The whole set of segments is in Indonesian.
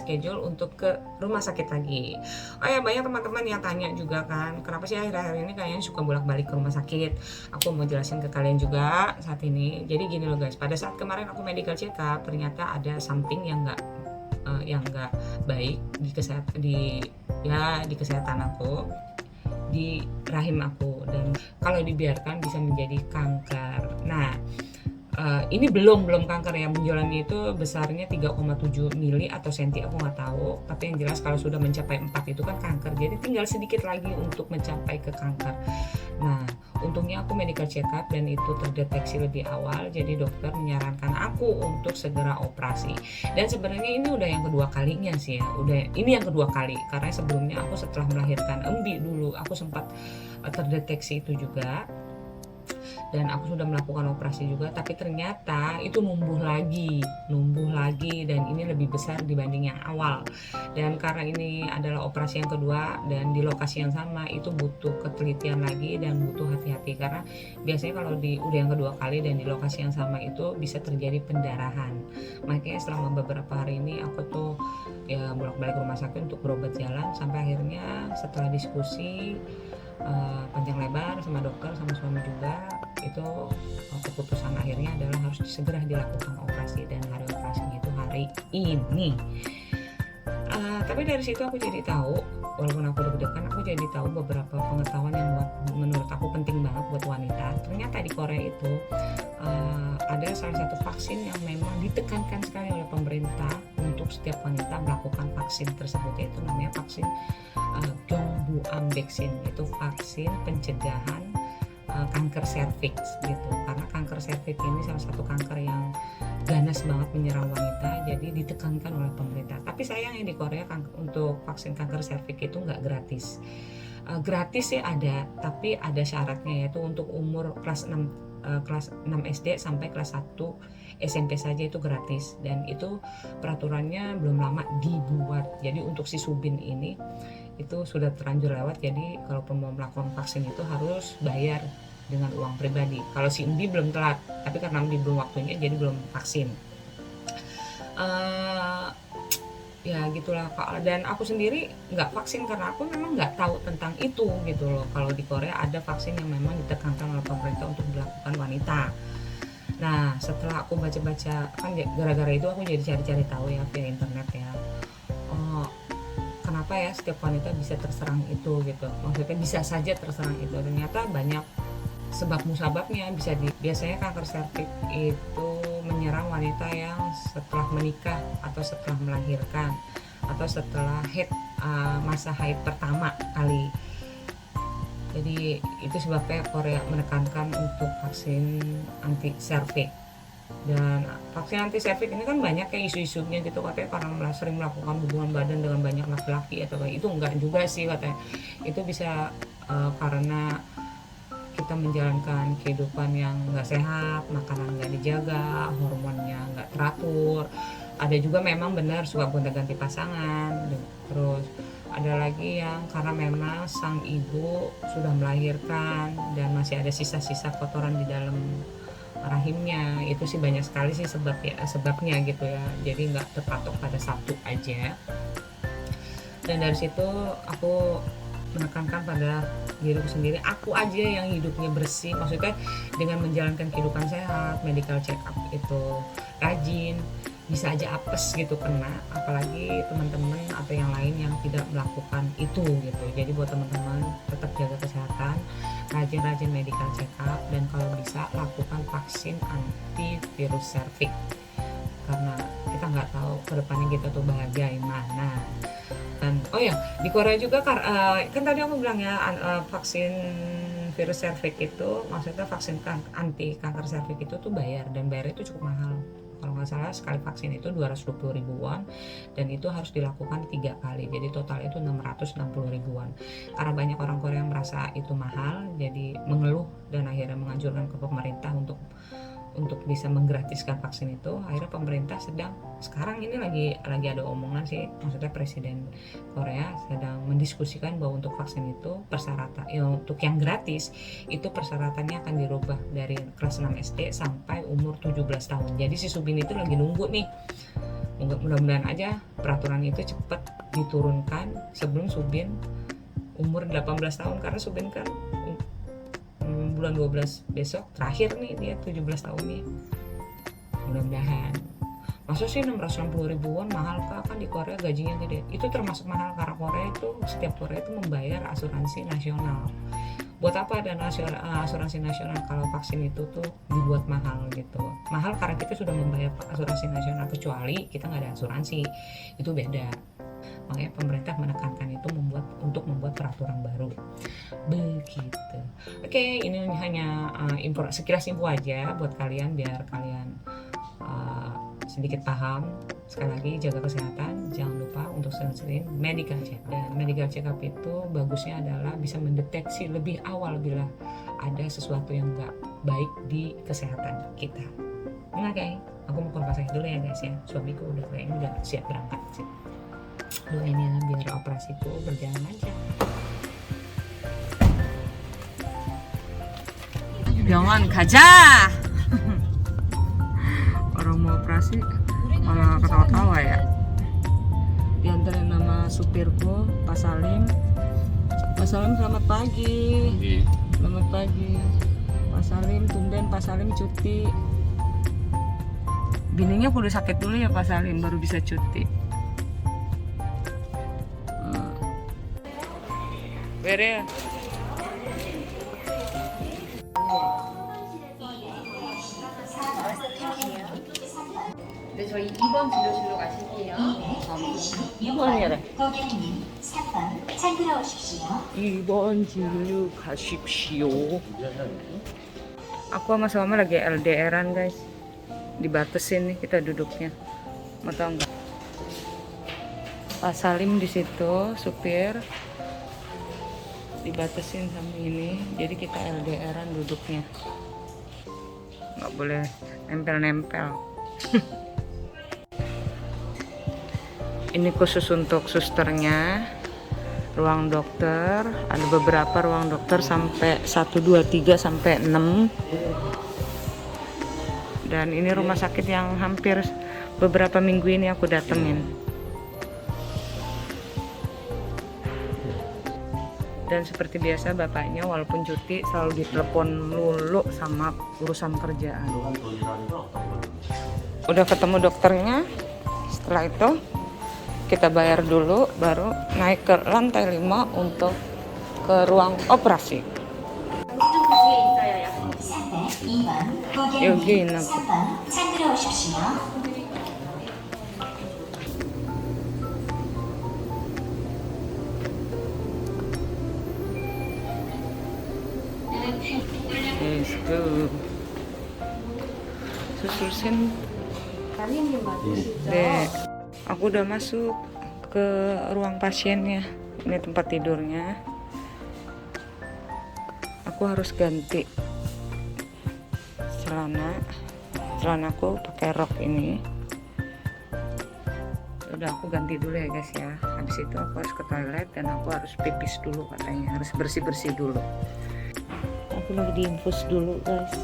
reschedule untuk ke rumah sakit lagi. Oh ya, banyak teman-teman yang tanya juga kan, kenapa sih akhir-akhir ini kayaknya suka bolak-balik ke rumah sakit. Aku mau jelasin ke kalian juga saat ini. Jadi gini loh guys, pada saat kemarin aku medical check up, ternyata ada something yang nggak baik di kesehatan aku, di rahim aku, dan kalau dibiarkan bisa menjadi kanker. Nah, ini belum kanker ya, benjolannya itu besarnya 3,7 mili atau senti, aku nggak tahu, tapi yang jelas kalau sudah mencapai 4 itu kan kanker, jadi tinggal sedikit lagi untuk mencapai ke kanker. Nah, untungnya aku medical check up dan itu terdeteksi lebih awal, jadi dokter menyarankan aku untuk segera operasi. Dan sebenarnya ini udah yang kedua kalinya sih ya, ini yang kedua kali, karena sebelumnya aku setelah melahirkan embi dulu aku sempat terdeteksi itu juga, dan aku sudah melakukan operasi juga, tapi ternyata itu numbuh lagi, dan ini lebih besar dibanding yang awal. Dan karena ini adalah operasi yang kedua dan di lokasi yang sama, itu butuh ketelitian lagi dan butuh hati-hati, karena biasanya kalau udah yang kedua kali dan di lokasi yang sama itu bisa terjadi pendarahan. Makanya selama beberapa hari ini aku tuh ya bolak-balik rumah sakit untuk berobat jalan, sampai akhirnya setelah diskusi panjang lebar sama dokter sama suami juga, itu keputusan akhirnya adalah harus segera dilakukan operasi, dan hari operasinya itu hari ini. Tapi dari situ aku jadi tahu, walaupun aku deg-degan, aku jadi tahu beberapa pengetahuan yang menurut aku penting banget buat wanita. Ternyata di Korea itu ada salah satu vaksin yang memang ditekankan sekali oleh pemerintah untuk setiap wanita melakukan vaksin tersebut, yaitu namanya vaksin Gyeongbuam vaksin. Itu vaksin pencegahan kanker serviks gitu, karena kanker serviks ini salah satu kanker yang ganas banget menyerang wanita, jadi ditekankan oleh pemerintah. Tapi sayangnya di Korea untuk vaksin kanker serviks itu nggak gratis. Gratis sih ada, tapi ada syaratnya, yaitu untuk umur kelas 6 SD sampai kelas 1 SMP saja itu gratis, dan itu peraturannya belum lama dibuat. Jadi untuk si Subin ini itu sudah terlanjur lewat, jadi kalau mau melakukan vaksin itu harus bayar dengan uang pribadi. Kalau si Embi belum telat, tapi karena Embi belum waktunya jadi belum vaksin. Ya gitulah. Dan aku sendiri nggak vaksin karena aku memang nggak tahu tentang itu gitu loh. Kalau di Korea ada vaksin yang memang ditekankan oleh pemerintah untuk dilakukan wanita. Nah, setelah aku baca-baca, kan gara-gara itu aku jadi cari-cari tahu ya via internet ya, kenapa ya setiap wanita bisa terserang itu gitu, maksudnya bisa saja terserang itu. Ternyata banyak sebab musababnya. Biasanya kanker serviks itu menyerang wanita yang setelah menikah atau setelah melahirkan atau setelah masa haid pertama kali. Jadi itu sebabnya Korea menekankan untuk vaksin anti serviks. Dan vaksin anti serviks ini kan banyak kayak isu-isunya gitu, katanya karena sering melakukan hubungan badan dengan banyak laki-laki atau kayak itu. Enggak juga sih katanya, itu bisa karena kita menjalankan kehidupan yang nggak sehat, makanan nggak dijaga, hormonnya nggak teratur. Ada juga memang benar suka gonta-ganti pasangan. Terus ada lagi yang karena memang sang ibu sudah melahirkan dan masih ada sisa-sisa kotoran di dalam rahimnya. Itu sih banyak sekali sih sebabnya gitu ya, jadi nggak terpatok pada satu aja. Dan dari situ aku menekankan pada diriku sendiri, aku aja yang hidupnya bersih, maksudnya dengan menjalankan kehidupan sehat, medical check up itu rajin, bisa aja apes gitu kena, apalagi teman-teman atau yang lain yang tidak melakukan itu gitu. Jadi buat teman-teman tetap jaga kesehatan, rajin-rajin medical check up, dan kalau bisa lakukan vaksin antivirus serviks, karena kita nggak tahu kedepannya kita tuh bagaimana. Dan oh ya, di Korea juga kan tadi aku bilang ya, vaksin virus serviks itu, maksudnya vaksin anti kanker serviks itu tuh bayar, dan bayarnya itu cukup mahal. Kalau nggak salah sekali vaksin itu 220 ribuan, dan itu harus dilakukan 3 kali, jadi total itu 660 ribuan. Karena banyak orang Korea yang merasa itu mahal, jadi mengeluh dan akhirnya menganjurkan ke pemerintah untuk bisa menggratiskan vaksin itu. Akhirnya pemerintah sekarang ini lagi ada omongan sih, maksudnya Presiden Korea sedang mendiskusikan bahwa untuk vaksin itu persyaratan untuk yang gratis itu persyaratannya akan dirubah dari kelas 6 SD sampai umur 17 tahun. Jadi si Subin itu lagi nunggu nih Mudah-mudahan aja peraturan itu cepat diturunkan sebelum Subin umur 18 tahun, karena Subin kan bulan 12 besok terakhir nih dia 17 tahun nih. Mudah-mudahan. Masa sih 660 ribuan mahal kak, kan di Korea gajinya gede. Itu termasuk mahal karena Korea itu setiap Korea itu membayar asuransi nasional. Buat apa ada asuransi nasional kalau vaksin itu tuh dibuat mahal gitu? Mahal karena kita sudah membayar asuransi nasional, kecuali kita nggak ada asuransi, itu beda. Makanya pemerintah menekankan itu untuk membuat peraturan baru begitu. Oke, ini hanya sekilas info aja buat kalian biar kalian sedikit paham. Sekali lagi jaga kesehatan, jangan lupa untuk sering-sering medical check up. Dan medical check up itu bagusnya adalah bisa mendeteksi lebih awal bila ada sesuatu yang nggak baik di kesehatan kita. Oke, aku mau konsultasi dulu ya guys ya. Suamiku udah siap berangkat sih. Doain ya biar operasiku berjalan lancar. Jangan 가자. Orang mau operasi malah ketawa-tawa ya. Diantarin nama supirku Pak Salim. Pak Salim selamat pagi. Selamat pagi. Pak Salim tumben Pak Salim cuti. Bininya kudu sakit dulu ya Pak Salim baru bisa cuti. Bere. 네, 저희 2번 진료실로 가실게요. 2번이래. 고객님, 3번 참들어 오십시오. 2번 진료 가십시오. Aku sama suami lagi LDRan guys. Dibatasin nih kita duduknya. Mau tau nggak? Pak Salim di situ, supir. Dibatasin sama ini. Jadi kita LDRan duduknya. Nggak boleh nempel-nempel. Ini khusus untuk susternya. Ruang dokter, ada beberapa ruang dokter sampai 1, 2, 3 sampai 6. Dan ini rumah sakit yang hampir beberapa minggu ini aku datengin. Dan seperti biasa bapaknya walaupun cuti selalu ditelepon lulu sama urusan kerjaan. Udah ketemu dokternya. Setelah itu kita bayar dulu baru naik ke lantai 5 untuk ke ruang operasi. 302번 여기 고객님, 있나 봐. 3번 참들어 오십시오. Let's go. Susul sen. 네, aku udah masuk ke ruang pasiennya. Ini tempat tidurnya. Aku harus ganti celanaku pakai rok ini. Udah aku ganti dulu ya guys ya. Habis itu aku harus ke toilet dan aku harus pipis dulu katanya. Harus bersih-bersih dulu. Aku lagi diinfus dulu guys.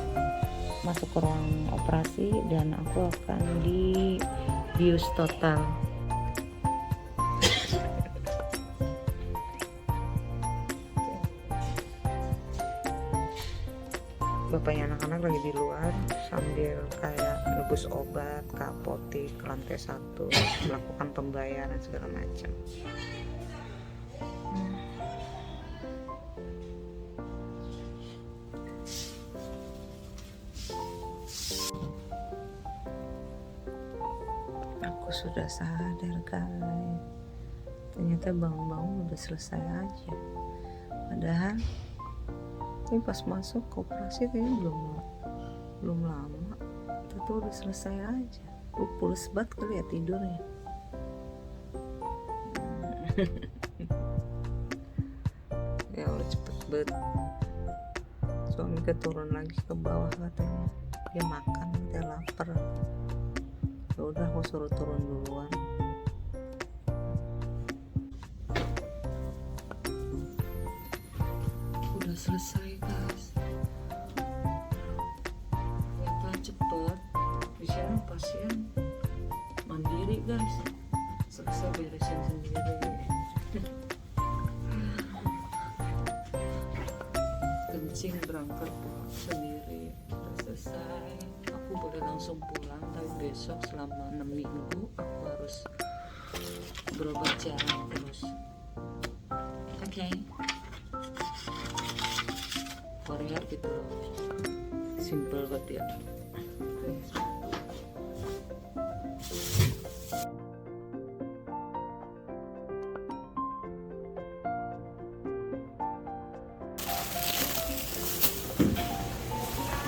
Masuk ke ruang operasi dan aku akan dibius total. Bapaknya anak-anak lagi di luar sambil kayak nebus obat ke apotik lantai 1, melakukan pembayaran segala macam. Aku sudah sadar guys, ternyata bangun-bangun udah selesai aja. Padahal ini pas masuk ke operasi kayaknya belum lama, itu udah selesai aja. Lu pules banget kali ya tidurnya. Ya udah cepet banget. Suami keturun lagi ke bawah katanya, dia makan, dia lapar. Ya udah aku suruh turun duluan. Udah selesai guys. Ternyata cepet. Di sini pasien mandiri sendiri guys, selesai beresin sendiri. Kencing berangkat sendiri, udah selesai. Aku boleh langsung pulang, tapi besok selama 6 minggu aku harus berobat jalan terus. Oke. Korea gitu loh, simple banget ya.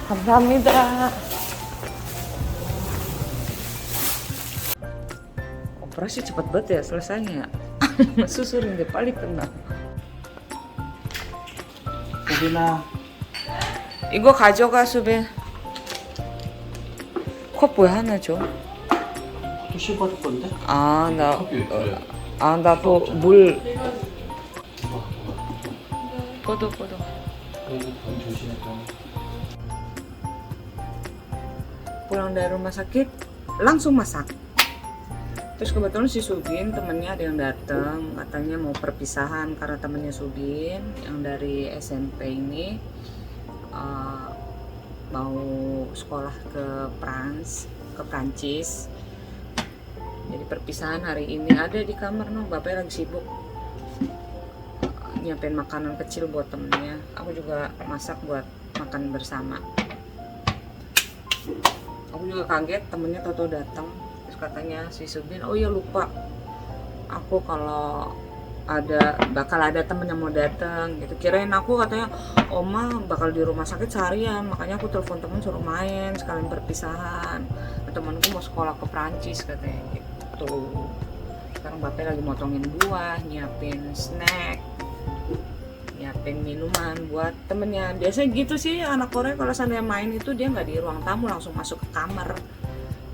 감사합니다. Operasi cepat banget ya selesainya. Susurin deh paling tenang. 고기나 이거 가져가 수빈. 컵 왜 하나 줘? 또 씹어줄 건데? 아, 커피 그래. 나도 물. 꺼도. 그래도 돈 조심해. Pulang dari rumah sakit langsung masak. Terus kebetulan si Subin temennya ada yang datang, katanya mau perpisahan karena temennya Subin yang dari SMP ini mau sekolah ke Prancis. Jadi perpisahan hari ini. Ada di kamar bapaknya lagi sibuk nyiapin makanan kecil buat temennya. Aku juga masak buat makan bersama. Aku juga kaget temennya tahu datang. Terus katanya si Subin, oh iya lupa, aku kalau bakal ada temen yang mau datang gitu. Kirain aku katanya oma bakal di rumah sakit seharian, makanya aku telepon temen suruh main sekalian perpisahan. Temanku mau sekolah ke Prancis katanya gitu. Sekarang bapaknya lagi motongin buah, nyiapin snack, nyiapin minuman buat temennya. Biasanya gitu sih anak Korea, kalau seandainya main itu dia nggak di ruang tamu, langsung masuk ke kamar.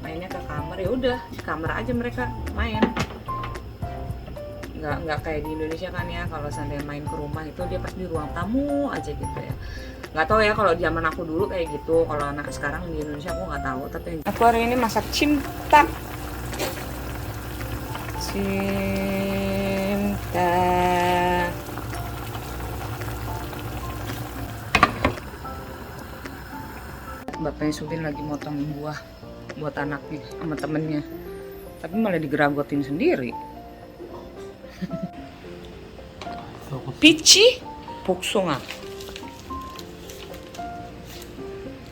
Mainnya ke kamar, ya udah di kamar aja mereka main. Nggak kayak di Indonesia kan ya, kalau seandainya main ke rumah itu dia pas di ruang tamu aja gitu ya. Nggak tahu ya kalau zaman aku dulu kayak gitu, kalau anak sekarang di Indonesia aku nggak tahu. Tapi aku hari ini masak cinta. Bapaknya Subin lagi motongin buah buat anaknya sama temennya, tapi malah digeragotin sendiri. Pici 복숭아.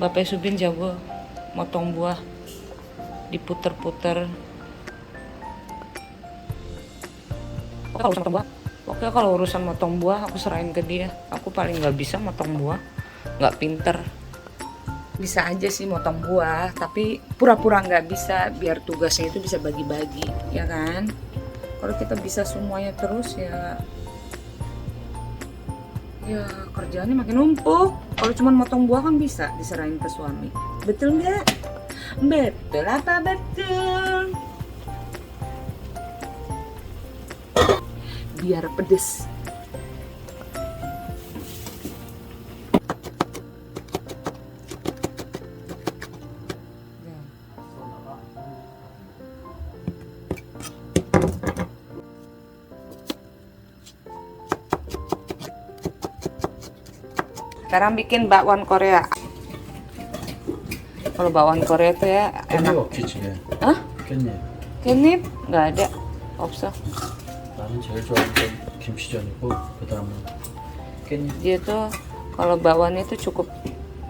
Bapaknya Subin jago motong buah, diputer-puter. Pokoknya kalau urusan motong buah aku serahin ke dia. Aku paling nggak bisa motong buah, nggak pinter. Bisa aja sih motong buah, tapi pura-pura nggak bisa biar tugasnya itu bisa bagi-bagi, ya kan? Kalau kita bisa semuanya terus ya kerjaannya makin numpuk. Kalau cuma motong buah kan bisa diserahin ke suami. Betul nggak? Betul apa betul? Biar pedes. Sekarang bikin bakwan Korea. Kalau bakwan Korea tuh ya 깻잎 enak. 없지 집에. Hah? 깻잎. Kenip? Nggak ada. 없어. 나는 제일 좋아하는 건 김치전이고 그다음은 깻잎. Dia tuh kalau bakwan itu cukup.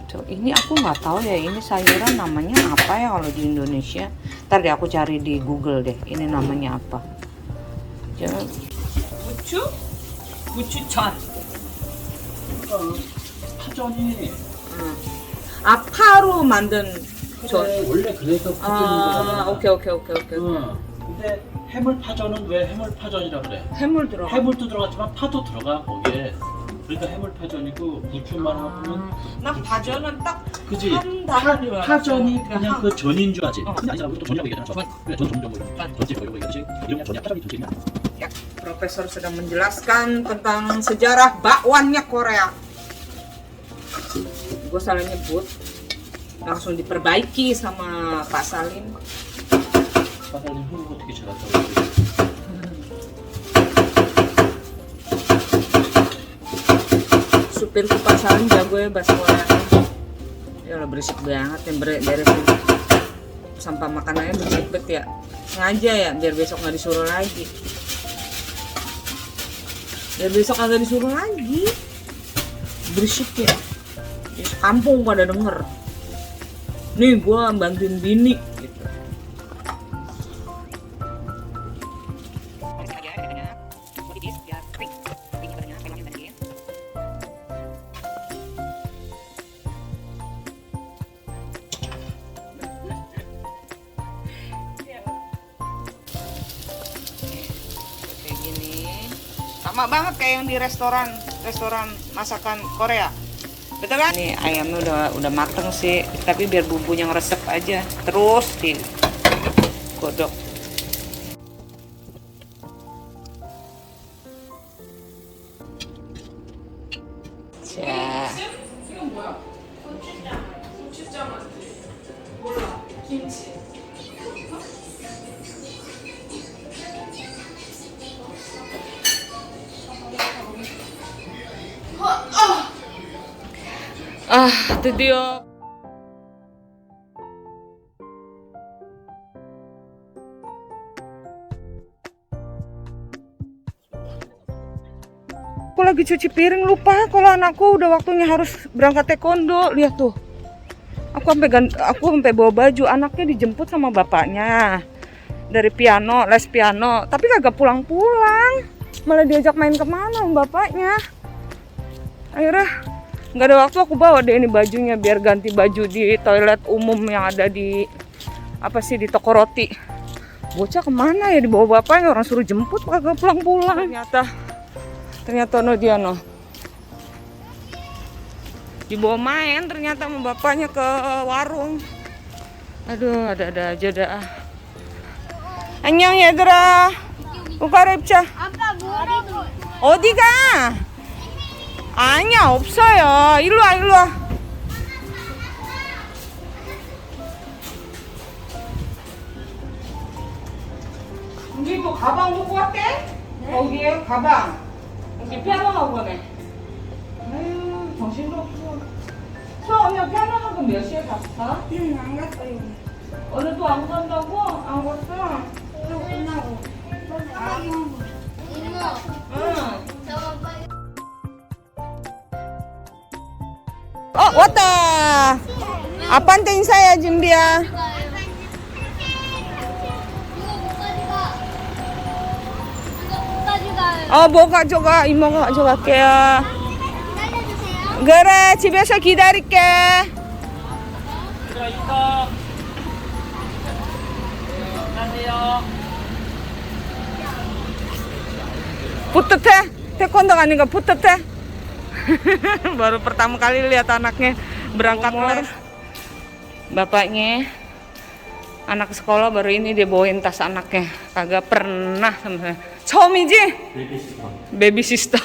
Ini aku nggak tahu ya, ini sayuran namanya apa ya kalau di Indonesia. Ntar deh aku cari di Google deh. Ini namanya apa? Jangan. 부추전. 파전이 파로 만든 원래 그래서 파전인 거잖아. 오케이. 근데 해물 파전은 왜 해물 파전이라 그래? 해물 들어가. 해물도 들어갔지만 파도 들어가 거기에. 그러니까 해물 파전이고 부추만 하면 난 파전은 딱 그지? 한 단어인 줄 알았어. 파전이 그냥 그 전인 줄 알지? 어. 근데 아니잖아. 우리도 전이라고 얘기하잖아. 그래, 전 전문적으로. 전집 이러고 얘기하지. 이름이 전이야. 파전이 전집이야. Ya, Profesor sedang menjelaskan tentang sejarah bakwannya Korea. Gue salah nyebut, langsung diperbaiki sama Pak Salim. 사장님 한국어 되게 잘한다고 그러더라고요. Supirku Pak Salim jago ya bahasa Korea. Ya lah berisik banget yang beresin sampah makanannya berisik bet ya. Sengaja ya biar besok nggak disuruh lagi. Biar besok kagak disuruh lagi. Berisik ya. Di kampung pada denger. Nih gua bantuin bini gitu. Kayak gini. Sama banget kayak yang di restoran masakan Korea. Betul kan? Nih ayamnya udah mateng sih, tapi biar bumbunya ngeresep aja. Terus digodok. 자. 드디어 aku lagi cuci piring, lupa kalau anakku udah waktunya harus berangkat taekwondo. Lihat tuh, aku sampai bawa baju. Anaknya dijemput sama bapaknya dari piano, les piano, tapi kagak pulang-pulang, malah diajak main kemana sama bapaknya. Akhirnya nggak ada waktu, aku bawa deh ini bajunya biar ganti baju di toilet umum yang ada di di toko roti. Bocah kemana ya, dibawa bapaknya, orang suruh jemput kagak pulang-pulang. Ternyata no dia no dibawa main ternyata sama bapaknya ke warung. Aduh, ada aja dah. 안녕 얘들아. 우가랩자. 아빠 뭐라고? 어디가? 아니야, 없어요. 일로 와. 우리 뭐 가방 놓고 왔대? 거기에 가방. 여기 피아노 학원에. 아유, 정신도 없어. 언니가 피아노 학원 몇 시에 갔어? 안 갔어요. 오늘도 안 간다고? 안 갔어? 오늘 끝나고. 이모. 응. 저거 빨리. 왔다. 아빠한테 인사해야지, 준비야. 이거 못 가져가. 이거 못 가져가요. 뭐 가져가? 이모가 가져갈게요. 기다려주세요. 그래, 집에서 기다릴게. 얘들아 이거 안녕하세요. Putut ya? Taekwondo kan enggak putut ya? Baru pertama kali lihat anaknya berangkat les. Bapaknya anak sekolah baru ini dia bawain tas anaknya. Kagak pernah sama saya. 처음이지? 베이비시터. Baby sister.